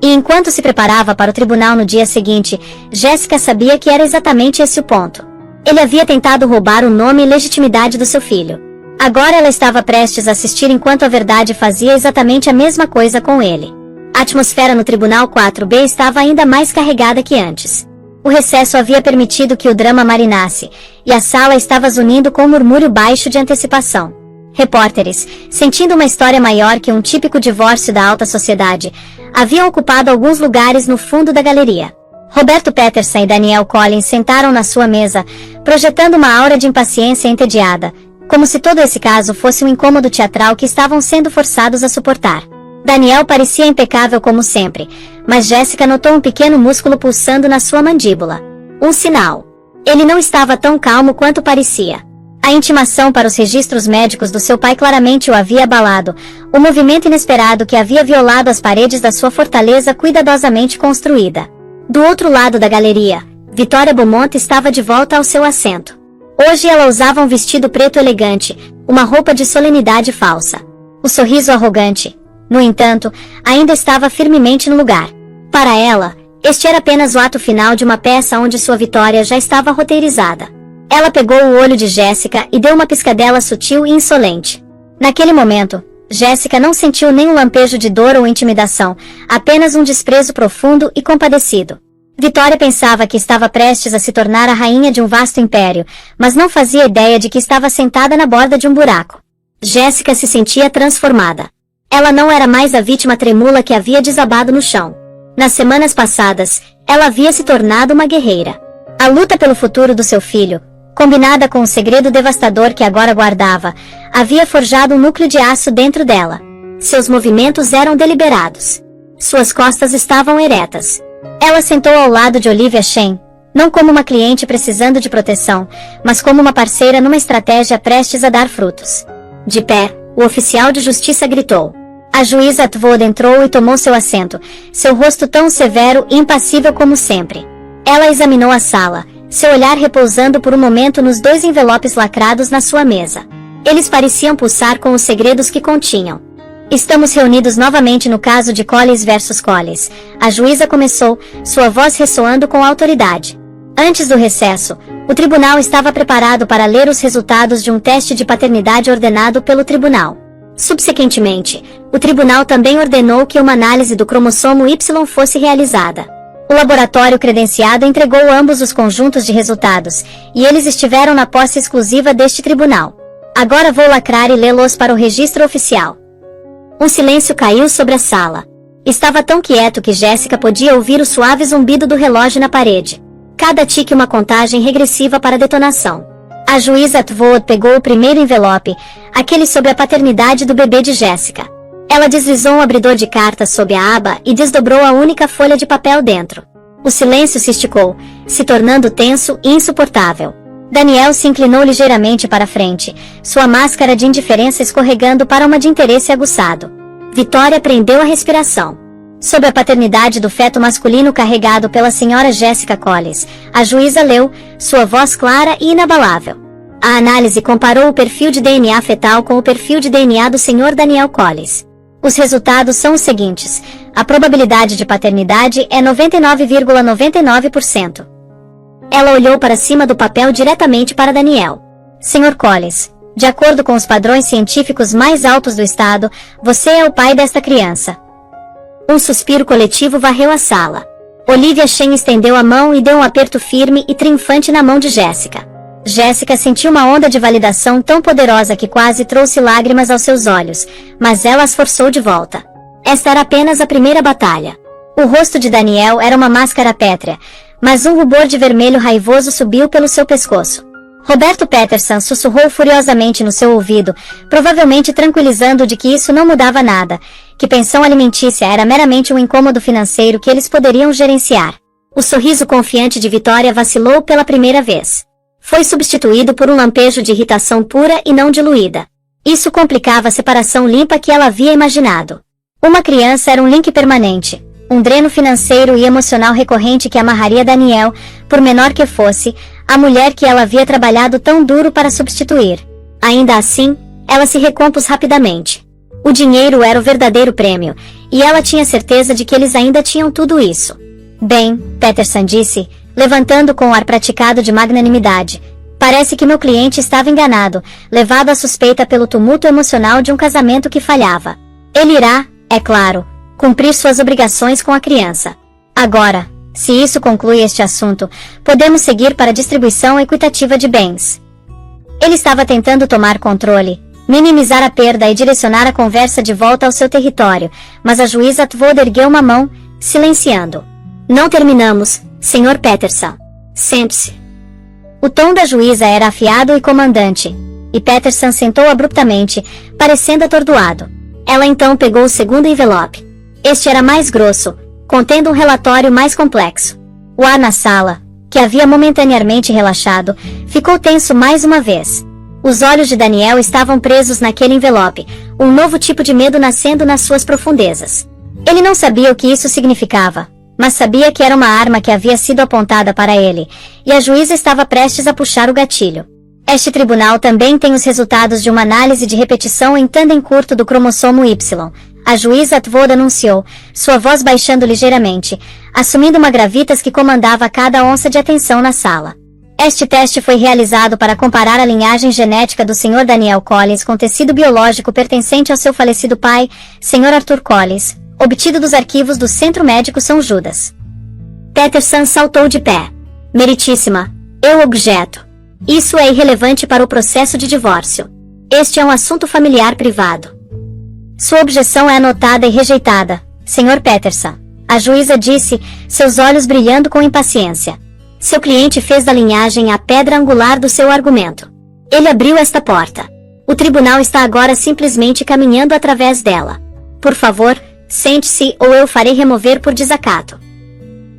E enquanto se preparava para o tribunal no dia seguinte, Jessica sabia que era exatamente esse o ponto. Ele havia tentado roubar o nome e legitimidade do seu filho. Agora ela estava prestes a assistir enquanto a verdade fazia exatamente a mesma coisa com ele. A atmosfera no Tribunal 4B estava ainda mais carregada que antes. O recesso havia permitido que o drama marinasse, e a sala estava zunindo com um murmúrio baixo de antecipação. Repórteres, sentindo uma história maior que um típico divórcio da alta sociedade, haviam ocupado alguns lugares no fundo da galeria. Roberto Peterson e Danielle Collins sentaram na sua mesa, projetando uma aura de impaciência entediada, como se todo esse caso fosse um incômodo teatral que estavam sendo forçados a suportar. Danielle parecia impecável como sempre, mas Jessica notou um pequeno músculo pulsando na sua mandíbula. Um sinal. Ele não estava tão calmo quanto parecia. A intimação para os registros médicos do seu pai claramente o havia abalado, o movimento inesperado que havia violado as paredes da sua fortaleza cuidadosamente construída. Do outro lado da galeria, Victoria Beaumont estava de volta ao seu assento. Hoje ela usava um vestido preto elegante, uma roupa de solenidade falsa. O sorriso arrogante, no entanto, ainda estava firmemente no lugar. Para ela, este era apenas o ato final de uma peça onde sua vitória já estava roteirizada. Ela pegou o olho de Jessica e deu uma piscadela sutil e insolente. Naquele momento, Jessica não sentiu nenhum lampejo de dor ou intimidação, apenas um desprezo profundo e compadecido. Victoria pensava que estava prestes a se tornar a rainha de um vasto império, mas não fazia ideia de que estava sentada na borda de um buraco. Jessica se sentia transformada. Ela não era mais a vítima tremula que havia desabado no chão. Nas semanas passadas, ela havia se tornado uma guerreira. A luta pelo futuro do seu filho, combinada com o segredo devastador que agora guardava, havia forjado um núcleo de aço dentro dela. Seus movimentos eram deliberados. Suas costas estavam eretas. Ela sentou ao lado de Olivia Shen, não como uma cliente precisando de proteção, mas como uma parceira numa estratégia prestes a dar frutos. De pé, o oficial de justiça gritou. A juíza Atwood entrou e tomou seu assento, seu rosto tão severo e impassível como sempre. Ela examinou a sala, seu olhar repousando por um momento nos 2 envelopes lacrados na sua mesa. Eles pareciam pulsar com os segredos que continham. Estamos reunidos novamente no caso de Collis versus Collis. A juíza começou, sua voz ressoando com autoridade. Antes do recesso, o tribunal estava preparado para ler os resultados de um teste de paternidade ordenado pelo tribunal. Subsequentemente, o tribunal também ordenou que uma análise do cromossomo Y fosse realizada. O laboratório credenciado entregou ambos os conjuntos de resultados, e eles estiveram na posse exclusiva deste tribunal. Agora vou lacrar e lê-los para o registro oficial. Um silêncio caiu sobre a sala. Estava tão quieto que Jessica podia ouvir o suave zumbido do relógio na parede. Cada tique uma contagem regressiva para a detonação. A juíza Atwood pegou o primeiro envelope, aquele sobre a paternidade do bebê de Jessica. Ela deslizou um abridor de cartas sob a aba e desdobrou a única folha de papel dentro. O silêncio se esticou, se tornando tenso e insuportável. Danielle se inclinou ligeiramente para frente, sua máscara de indiferença escorregando para uma de interesse aguçado. Victoria prendeu a respiração. Sobre a paternidade do feto masculino carregado pela senhora Jessica Collis, a juíza leu, sua voz clara e inabalável. A análise comparou o perfil de DNA fetal com o perfil de DNA do Sr. Daniel Collis. Os resultados são os seguintes: a probabilidade de paternidade é 99,99%. Ela olhou para cima do papel diretamente para Daniel. Sr. Collis, de acordo com os padrões científicos mais altos do estado, você é o pai desta criança. Um suspiro coletivo varreu a sala. Olivia Shen estendeu a mão e deu um aperto firme e triunfante na mão de Jessica. Jessica sentiu uma onda de validação tão poderosa que quase trouxe lágrimas aos seus olhos, mas ela as forçou de volta. Esta era apenas a primeira batalha. O rosto de Daniel era uma máscara pétrea, mas um rubor de vermelho raivoso subiu pelo seu pescoço. Roberto Peterson sussurrou furiosamente no seu ouvido, provavelmente tranquilizando-o de que isso não mudava nada, que pensão alimentícia era meramente um incômodo financeiro que eles poderiam gerenciar. O sorriso confiante de Victoria vacilou pela primeira vez. Foi substituído por um lampejo de irritação pura e não diluída. Isso complicava a separação limpa que ela havia imaginado. Uma criança era um link permanente, Um dreno financeiro e emocional recorrente que amarraria Daniel, por menor que fosse, a mulher que ela havia trabalhado tão duro para substituir. Ainda assim, ela se recompôs rapidamente. O dinheiro era o verdadeiro prêmio, e ela tinha certeza de que eles ainda tinham tudo isso. Bem, Peterson disse, levantando com o ar praticado de magnanimidade. Parece que meu cliente estava enganado, levado à suspeita pelo tumulto emocional de um casamento que falhava. Ele irá, é claro, cumprir suas obrigações com a criança. Agora, se isso conclui este assunto, podemos seguir para a distribuição equitativa de bens. Ele estava tentando tomar controle, minimizar a perda e direcionar a conversa de volta ao seu território, mas a juíza Atwood ergueu uma mão, silenciando. Não terminamos, Sr. Peterson. Sente-se. O tom da juíza era afiado e comandante, e Peterson sentou abruptamente, parecendo atordoado. Ela então pegou o segundo envelope. Este era mais grosso, contendo um relatório mais complexo. O ar na sala, que havia momentaneamente relaxado, ficou tenso mais uma vez. Os olhos de Daniel estavam presos naquele envelope, um novo tipo de medo nascendo nas suas profundezas. Ele não sabia o que isso significava, mas sabia que era uma arma que havia sido apontada para ele, e a juíza estava prestes a puxar o gatilho. Este tribunal também tem os resultados de uma análise de repetição em tandem curto do cromossomo Y. A juíza Atwood anunciou, sua voz baixando ligeiramente, assumindo uma gravitas que comandava cada onça de atenção na sala. Este teste foi realizado para comparar a linhagem genética do Sr. Daniel Collins com tecido biológico pertencente ao seu falecido pai, Sr. Arthur Collins, obtido dos arquivos do Centro Médico São Judas. Peterson saltou de pé. Meritíssima, eu objeto. Isso é irrelevante para o processo de divórcio. Este é um assunto familiar privado. Sua objeção é anotada e rejeitada, Sr. Peterson. A juíza disse, seus olhos brilhando com impaciência. Seu cliente fez da linhagem a pedra angular do seu argumento. Ele abriu esta porta. O tribunal está agora simplesmente caminhando através dela. Por favor, sente-se ou eu farei remover por desacato.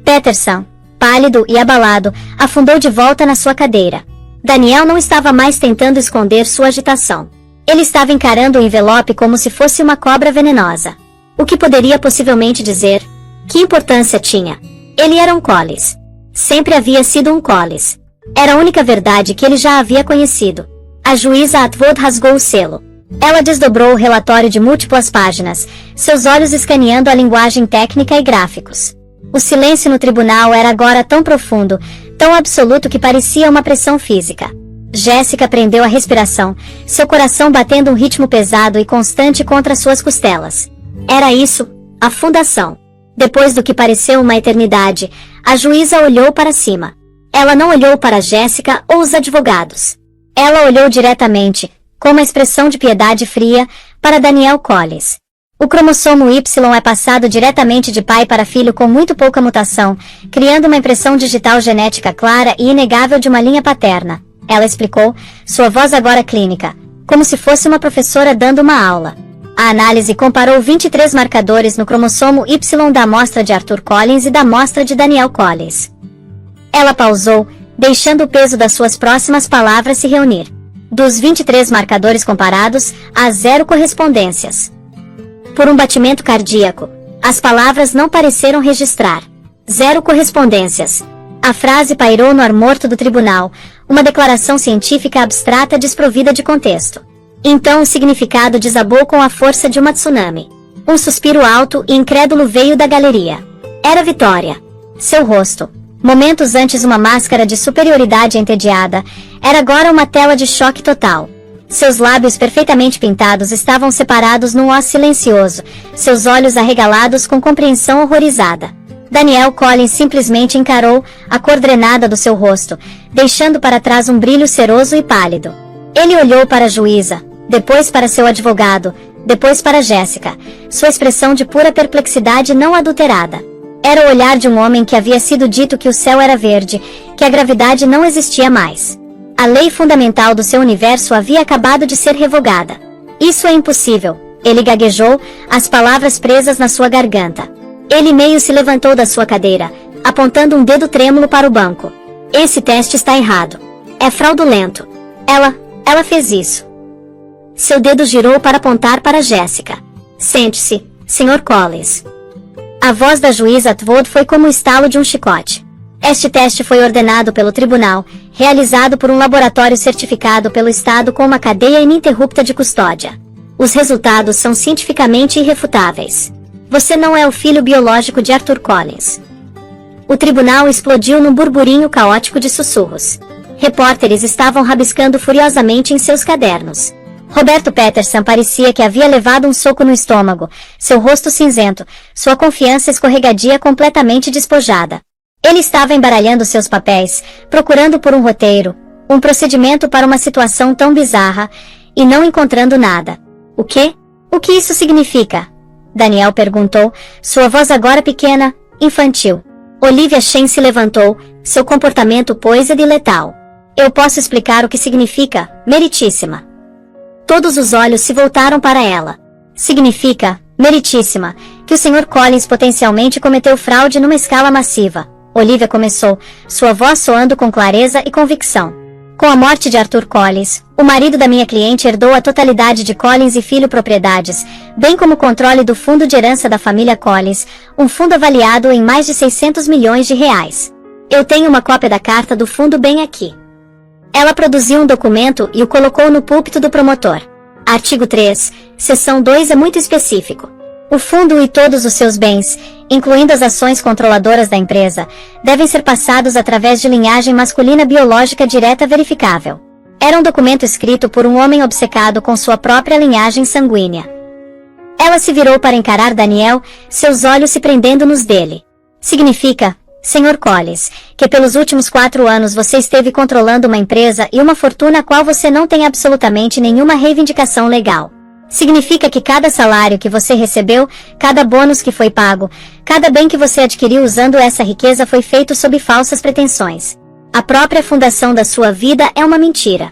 Peterson, pálido e abalado, afundou de volta na sua cadeira. Daniel não estava mais tentando esconder sua agitação. Ele estava encarando o envelope como se fosse uma cobra venenosa. O que poderia possivelmente dizer? Que importância tinha? Ele era um Collins. Sempre havia sido um Collins. Era a única verdade que ele já havia conhecido. A juíza Atwood rasgou o selo. Ela desdobrou o relatório de múltiplas páginas, seus olhos escaneando a linguagem técnica e gráficos. O silêncio no tribunal era agora tão profundo, tão absoluto que parecia uma pressão física. Jessica prendeu a respiração, seu coração batendo um ritmo pesado e constante contra suas costelas. Era isso, a fundação. Depois do que pareceu uma eternidade, a juíza olhou para cima. Ela não olhou para Jessica ou os advogados. Ela olhou diretamente, com uma expressão de piedade fria, para Daniel Collins. O cromossomo Y é passado diretamente de pai para filho com muito pouca mutação, criando uma impressão digital genética clara e inegável de uma linha paterna. Ela explicou, sua voz agora clínica, como se fosse uma professora dando uma aula. A análise comparou 23 marcadores no cromossomo Y da amostra de Arthur Collins e da amostra de Daniel Collins. Ela pausou, deixando o peso das suas próximas palavras se reunir. Dos 23 marcadores comparados, há 0 correspondências. Por um batimento cardíaco, as palavras não pareceram registrar. 0 correspondências. A frase pairou no ar morto do tribunal, uma declaração científica abstrata desprovida de contexto. Então o significado desabou com a força de uma tsunami. Um suspiro alto e incrédulo veio da galeria. Era Vitória. Seu rosto, momentos antes uma máscara de superioridade entediada, era agora uma tela de choque total. Seus lábios perfeitamente pintados estavam separados num ó silencioso, seus olhos arregalados com compreensão horrorizada. Daniel Collins simplesmente encarou a cor drenada do seu rosto, deixando para trás um brilho ceroso e pálido. Ele olhou para a juíza, depois para seu advogado, depois para Jessica, sua expressão de pura perplexidade não adulterada. Era o olhar de um homem que havia sido dito que o céu era verde, que a gravidade não existia mais. A lei fundamental do seu universo havia acabado de ser revogada. Isso é impossível, ele gaguejou, as palavras presas na sua garganta. Ele meio se levantou da sua cadeira, apontando um dedo trêmulo para o banco. Esse teste está errado. É fraudulento. Ela fez isso. Seu dedo girou para apontar para Jessica. Sente-se, Sr. Collins. A A voz da juíza Atwood foi como o estalo de um chicote. Este teste foi ordenado pelo tribunal, realizado por um laboratório certificado pelo Estado com uma cadeia ininterrupta de custódia. Os resultados são cientificamente irrefutáveis. Você não é o filho biológico de Arthur Collins. O tribunal explodiu num burburinho caótico de sussurros. Repórteres estavam rabiscando furiosamente em seus cadernos. Roberto Peterson parecia que havia levado um soco no estômago, seu rosto cinzento, sua confiança escorregadia completamente despojada. Ele estava embaralhando seus papéis, procurando por um roteiro, um procedimento para uma situação tão bizarra, e não encontrando nada. O quê? O que isso significa? Daniel perguntou, sua voz agora pequena, infantil. Olivia Shen se levantou, seu comportamento poised e letal. Eu posso explicar o que significa, meritíssima. Todos os olhos se voltaram para ela. Significa, meritíssima, que o Sr. Collins potencialmente cometeu fraude numa escala massiva. Olivia começou, sua voz soando com clareza e convicção. Com a morte de Arthur Collins, o marido da minha cliente herdou a totalidade de Collins e Filho propriedades, bem como o controle do fundo de herança da família Collins, um fundo avaliado em mais de 600 milhões de reais. Eu tenho uma cópia da carta do fundo bem aqui. Ela produziu um documento e o colocou no púlpito do promotor. Artigo 3, seção 2 é muito específico. O fundo e todos os seus bens, incluindo as ações controladoras da empresa, devem ser passados através de linhagem masculina biológica direta verificável. Era um documento escrito por um homem obcecado com sua própria linhagem sanguínea. Ela se virou para encarar Daniel, seus olhos se prendendo nos dele. Significa, Sr. Collins, que pelos últimos 4 anos você esteve controlando uma empresa e uma fortuna a qual você não tem absolutamente nenhuma reivindicação legal. Significa que cada salário que você recebeu, cada bônus que foi pago, cada bem que você adquiriu usando essa riqueza foi feito sob falsas pretensões. A própria fundação da sua vida é uma mentira.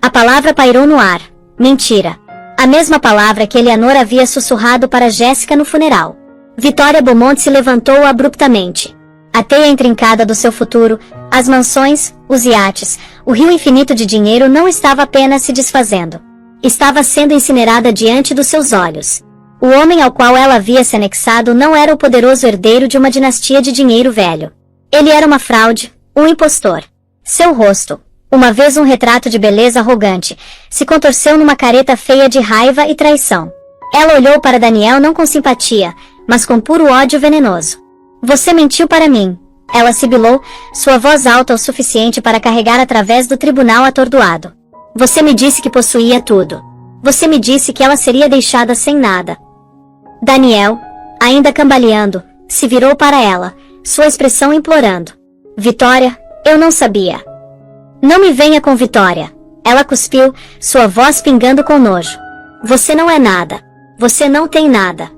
A palavra pairou no ar. Mentira. A mesma palavra que Eleanor havia sussurrado para Jéssica no funeral. Vitória Beaumont se levantou abruptamente. A teia intrincada do seu futuro, as mansões, os iates, o rio infinito de dinheiro não estava apenas se desfazendo. Estava sendo incinerada diante dos seus olhos. O homem ao qual ela havia se anexado não era o poderoso herdeiro de uma dinastia de dinheiro velho. Ele era uma fraude, um impostor. Seu rosto, uma vez um retrato de beleza arrogante, se contorceu numa careta feia de raiva e traição. Ela olhou para Daniel não com simpatia, mas com puro ódio venenoso. Você mentiu para mim, ela sibilou, sua voz alta o suficiente para carregar através do tribunal atordoado. Você me disse que possuía tudo. Você me disse que ela seria deixada sem nada. Daniel, ainda cambaleando, se virou para ela, sua expressão implorando. Vitória, eu não sabia. Não me venha com Vitória. Ela cuspiu, sua voz pingando com nojo. Você não é nada. Você não tem nada.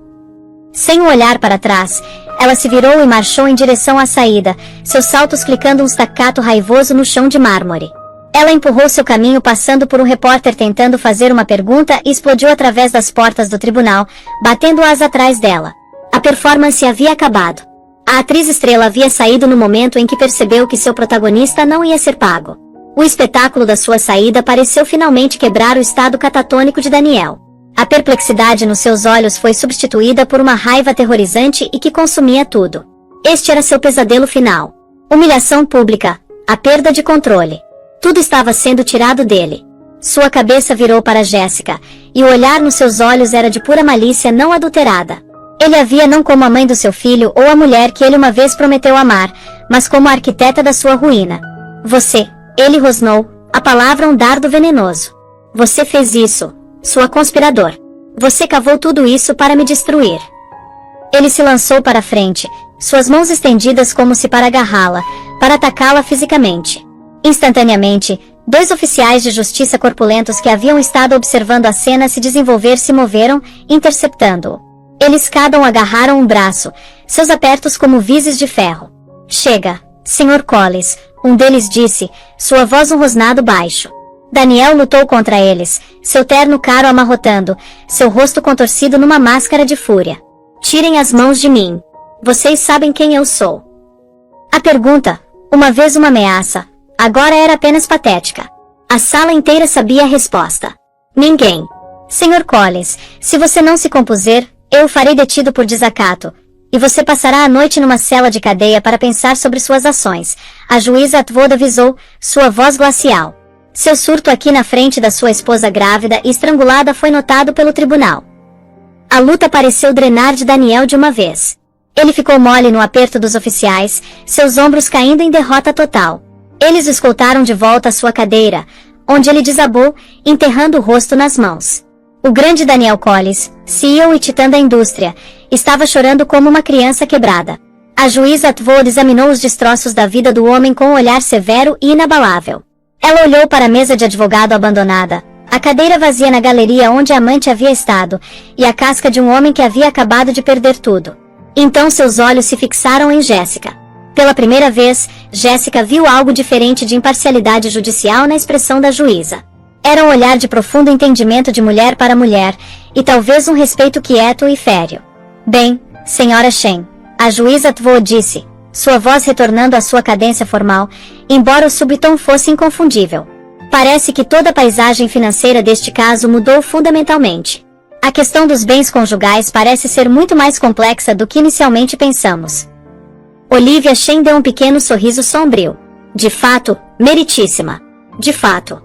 Sem um olhar para trás, ela se virou e marchou em direção à saída, seus saltos clicando um staccato raivoso no chão de mármore. Ela empurrou seu caminho passando por um repórter tentando fazer uma pergunta e explodiu através das portas do tribunal, batendo-as atrás dela. A performance havia acabado. A atriz estrela havia saído no momento em que percebeu que seu protagonista não ia ser pago. O espetáculo da sua saída pareceu finalmente quebrar o estado catatônico de Daniel. A perplexidade nos seus olhos foi substituída por uma raiva aterrorizante e que consumia tudo. Este era seu pesadelo final. Humilhação pública, a perda de controle. Tudo estava sendo tirado dele. Sua cabeça virou para Jéssica, e o olhar nos seus olhos era de pura malícia não adulterada. Ele a via não como a mãe do seu filho ou a mulher que ele uma vez prometeu amar, mas como a arquiteta da sua ruína. Você, ele rosnou, a palavra um dardo venenoso. Você fez isso, sua conspirador. Você cavou tudo isso para me destruir. Ele se lançou para a frente, suas mãos estendidas como se para agarrá-la, para atacá-la fisicamente. Instantaneamente, 2 oficiais de justiça corpulentos que haviam estado observando a cena se desenvolver se moveram, interceptando-o. Eles cada um agarraram um braço, seus apertos como vises de ferro. Chega, Sr. Collins, um deles disse, sua voz um rosnado baixo. Daniel lutou contra eles, seu terno caro amarrotando, seu rosto contorcido numa máscara de fúria. Tirem as mãos de mim. Vocês sabem quem eu sou. A pergunta, uma vez uma ameaça, agora era apenas patética. A sala inteira sabia a resposta. Ninguém. Sr. Collins, se você não se compuser, eu o farei detido por desacato. E você passará a noite numa cela de cadeia para pensar sobre suas ações, a juíza Atwood avisou, sua voz glacial. Seu surto aqui na frente da sua esposa grávida e estrangulada foi notado pelo tribunal. A luta pareceu drenar de Daniel de uma vez. Ele ficou mole no aperto dos oficiais, seus ombros caindo em derrota total. Eles o escoltaram de volta à sua cadeira, onde ele desabou, enterrando o rosto nas mãos. O grande Daniel Collins, CEO e titã da indústria, estava chorando como uma criança quebrada. A juíza Atwood examinou os destroços da vida do homem com um olhar severo e inabalável. Ela olhou para a mesa de advogado abandonada, a cadeira vazia na galeria onde a amante havia estado, e a casca de um homem que havia acabado de perder tudo. Então seus olhos se fixaram em Jessica. Pela primeira vez, Jessica viu algo diferente de imparcialidade judicial na expressão da juíza. Era um olhar de profundo entendimento de mulher para mulher, e talvez um respeito quieto e férreo. Bem, senhora Shen, a juíza Atwood disse, sua voz retornando à sua cadência formal, embora o subtom fosse inconfundível. Parece que toda a paisagem financeira deste caso mudou fundamentalmente. A questão dos bens conjugais parece ser muito mais complexa do que inicialmente pensamos. Olivia Shen deu um pequeno sorriso sombrio. De fato, meritíssima. De fato.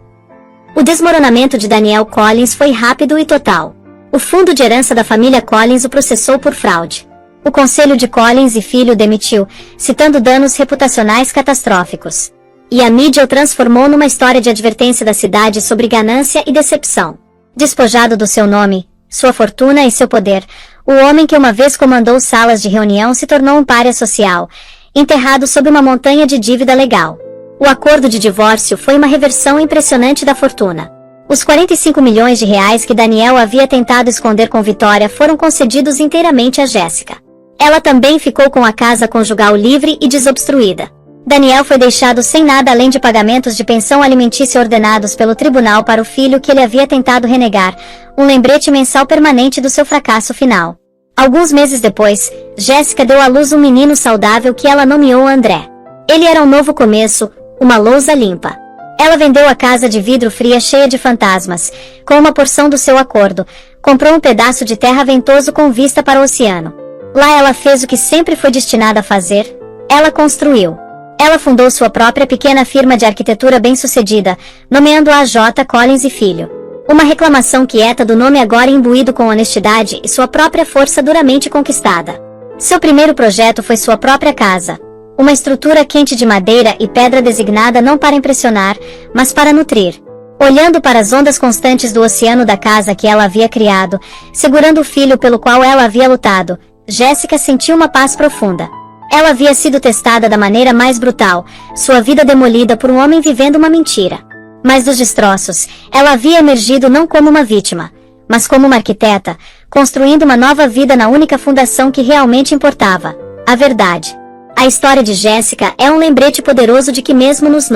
O desmoronamento de Daniel Collins foi rápido e total. O fundo de herança da família Collins o processou por fraude. O conselho de Collins e filho o demitiu, citando danos reputacionais catastróficos. E a mídia o transformou numa história de advertência da cidade sobre ganância e decepção. Despojado do seu nome, sua fortuna e seu poder, o homem que uma vez comandou salas de reunião se tornou um pária social, enterrado sob uma montanha de dívida legal. O acordo de divórcio foi uma reversão impressionante da fortuna. Os 45 milhões de reais que Daniel havia tentado esconder com Vitória foram concedidos inteiramente a Jessica. Ela também ficou com a casa conjugal livre e desobstruída. Daniel foi deixado sem nada além de pagamentos de pensão alimentícia ordenados pelo tribunal para o filho que ele havia tentado renegar, um lembrete mensal permanente do seu fracasso final. Alguns meses depois, Jessica deu à luz um menino saudável que ela nomeou André. Ele era um novo começo, uma lousa limpa. Ela vendeu a casa de vidro fria cheia de fantasmas, com uma porção do seu acordo, comprou um pedaço de terra ventoso com vista para o oceano. Lá ela fez o que sempre foi destinada a fazer, ela construiu. Ela fundou sua própria pequena firma de arquitetura bem-sucedida, nomeando-a a J. Collins e Filho. Uma reclamação quieta do nome agora imbuído com honestidade e sua própria força duramente conquistada. Seu primeiro projeto foi sua própria casa. Uma estrutura quente de madeira e pedra designada não para impressionar, mas para nutrir. Olhando para as ondas constantes do oceano da casa que ela havia criado, segurando o filho pelo qual ela havia lutado, Jessica sentiu uma paz profunda. Ela havia sido testada da maneira mais brutal, sua vida demolida por um homem vivendo uma mentira. Mas dos destroços, ela havia emergido não como uma vítima, mas como uma arquiteta, construindo uma nova vida na única fundação que realmente importava, a verdade. A história de Jessica é um lembrete poderoso de que mesmo nos